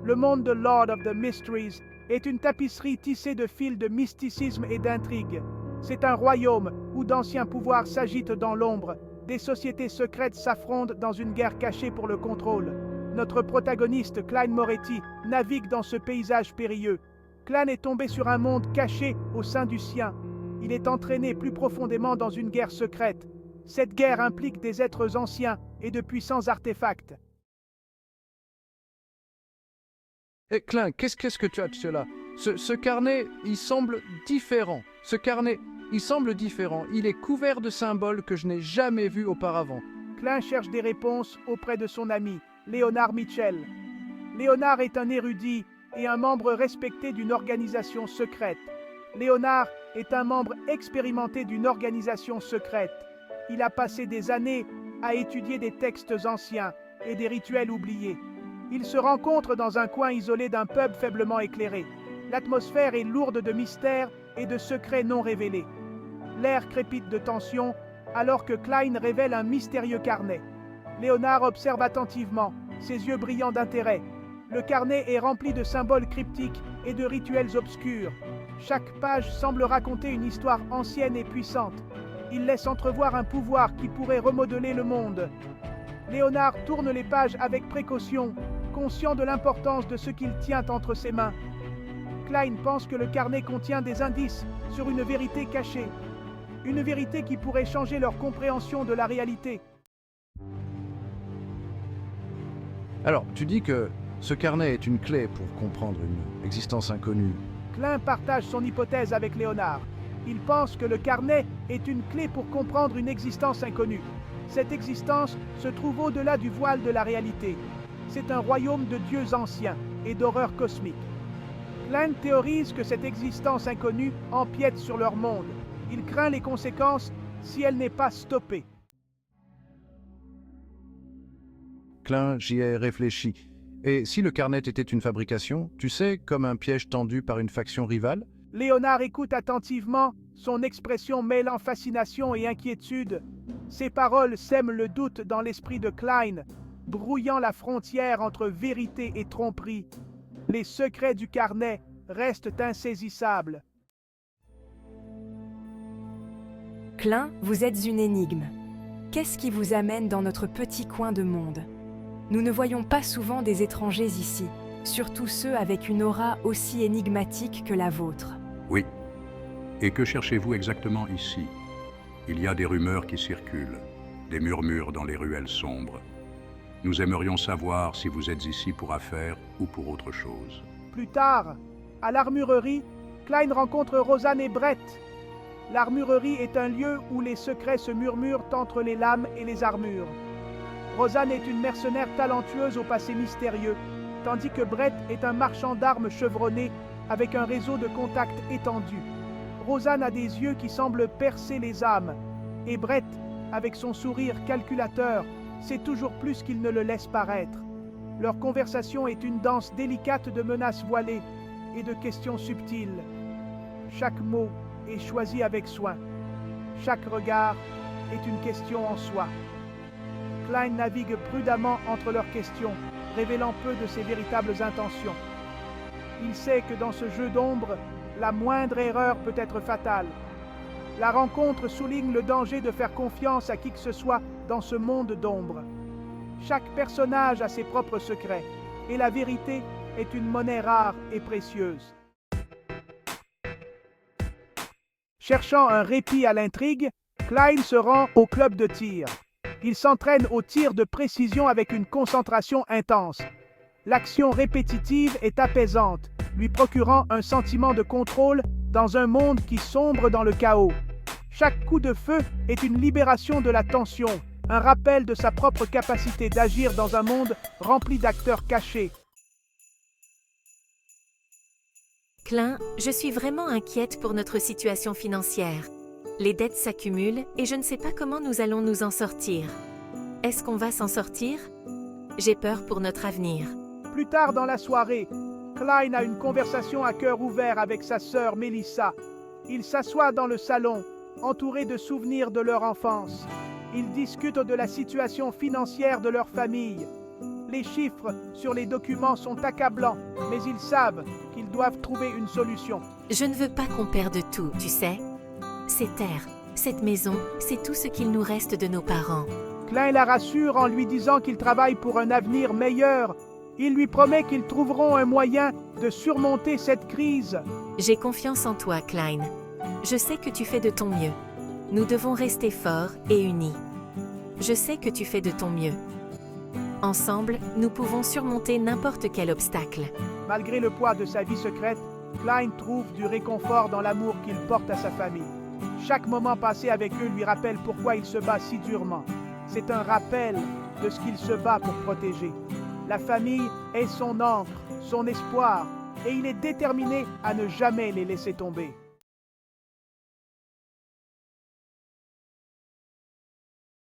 Le monde de Lord of the Mysteries est une tapisserie tissée de fils de mysticisme et d'intrigue. C'est un royaume où d'anciens pouvoirs s'agitent dans l'ombre, des sociétés secrètes s'affrontent dans une guerre cachée pour le contrôle. Notre protagoniste, Cline Moretti, navigue dans ce paysage périlleux. Cline est tombé sur un monde caché au sein du sien. Il est entraîné plus profondément dans une guerre secrète. Cette guerre implique des êtres anciens et de puissants artefacts. Eh, Klein, qu'est-ce que tu as de cela? Ce carnet, il semble différent. Ce carnet, il semble différent. Il est couvert de symboles que je n'ai jamais vus auparavant. Klein cherche des réponses auprès de son ami, Léonard Mitchell. Léonard est un érudit et un membre respecté d'une organisation secrète. Léonard est un membre expérimenté d'une organisation secrète. Il a passé des années à étudier des textes anciens et des rituels oubliés. Ils se rencontrent dans un coin isolé d'un pub faiblement éclairé. L'atmosphère est lourde de mystères et de secrets non révélés. L'air crépite de tension alors que Cline révèle un mystérieux carnet. Léonard observe attentivement, ses yeux brillants d'intérêt. Le carnet est rempli de symboles cryptiques et de rituels obscurs. Chaque page semble raconter une histoire ancienne et puissante. Il laisse entrevoir un pouvoir qui pourrait remodeler le monde. Léonard tourne les pages avec précaution, conscient de l'importance de ce qu'il tient entre ses mains. Cline pense que le carnet contient des indices sur une vérité cachée. Une vérité qui pourrait changer leur compréhension de la réalité. Alors, tu dis que ce carnet est une clé pour comprendre une existence inconnue. Cline partage son hypothèse avec Léonard. Il pense que le carnet est une clé pour comprendre une existence inconnue. Cette existence se trouve au-delà du voile de la réalité. C'est un royaume de dieux anciens et d'horreurs cosmiques. Cline théorise que cette existence inconnue empiète sur leur monde. Il craint les conséquences si elle n'est pas stoppée. Klein, j'y ai réfléchi. Et si le carnet était une fabrication, tu sais, comme un piège tendu par une faction rivale? Léonard écoute attentivement, son expression mêlant fascination et inquiétude. Ses paroles sèment le doute dans l'esprit de Cline, brouillant la frontière entre vérité et tromperie. Les secrets du carnet restent insaisissables. Klein, vous êtes une énigme. Qu'est-ce qui vous amène dans notre petit coin de monde? Nous ne voyons pas souvent des étrangers ici, surtout ceux avec une aura aussi énigmatique que la vôtre. Oui. Et que cherchez-vous exactement ici? Il y a des rumeurs qui circulent, des murmures dans les ruelles sombres. Nous aimerions savoir si vous êtes ici pour affaires ou pour autre chose. Plus tard, à l'armurerie, Cline rencontre Rosanne et Brett. L'armurerie est un lieu où les secrets se murmurent entre les lames et les armures. Rosanne est une mercenaire talentueuse au passé mystérieux, tandis que Brett est un marchand d'armes chevronné avec un réseau de contacts étendu. Rosanne a des yeux qui semblent percer les âmes, et Brett, avec son sourire calculateur, sait toujours plus qu'il ne le laisse paraître. Leur conversation est une danse délicate de menaces voilées et de questions subtiles. Chaque mot est choisi avec soin. Chaque regard est une question en soi. Cline navigue prudemment entre leurs questions, révélant peu de ses véritables intentions. Il sait que dans ce jeu d'ombre, la moindre erreur peut être fatale. La rencontre souligne le danger de faire confiance à qui que ce soit dans ce monde d'ombre. Chaque personnage a ses propres secrets, et la vérité est une monnaie rare et précieuse. Cherchant un répit à l'intrigue, Cline se rend au club de tir. Il s'entraîne au tir de précision avec une concentration intense. L'action répétitive est apaisante, lui procurant un sentiment de contrôle dans un monde qui sombre dans le chaos. Chaque coup de feu est une libération de la tension, un rappel de sa propre capacité d'agir dans un monde rempli d'acteurs cachés. Klein, je suis vraiment inquiète pour notre situation financière. Les dettes s'accumulent et je ne sais pas comment nous allons nous en sortir. Est-ce qu'on va s'en sortir? J'ai peur pour notre avenir. Plus tard dans la soirée, Cline a une conversation à cœur ouvert avec sa sœur Melissa. Ils s'assoient dans le salon, entourés de souvenirs de leur enfance. Ils discutent de la situation financière de leur famille. Les chiffres sur les documents sont accablants, mais ils savent qu'ils doivent trouver une solution. Je ne veux pas qu'on perde tout, tu sais. Ces terres, cette maison, c'est tout ce qu'il nous reste de nos parents. Klein la rassure en lui disant qu'il travaille pour un avenir meilleur. Il lui promet qu'ils trouveront un moyen de surmonter cette crise. J'ai confiance en toi, Klein. Je sais que tu fais de ton mieux. Nous devons rester forts et unis. Je sais que tu fais de ton mieux. Ensemble, nous pouvons surmonter n'importe quel obstacle. Malgré le poids de sa vie secrète, Klein trouve du réconfort dans l'amour qu'il porte à sa famille. Chaque moment passé avec eux lui rappelle pourquoi il se bat si durement. C'est un rappel de ce qu'il se bat pour protéger. La famille est son ancre, son espoir, et il est déterminé à ne jamais les laisser tomber.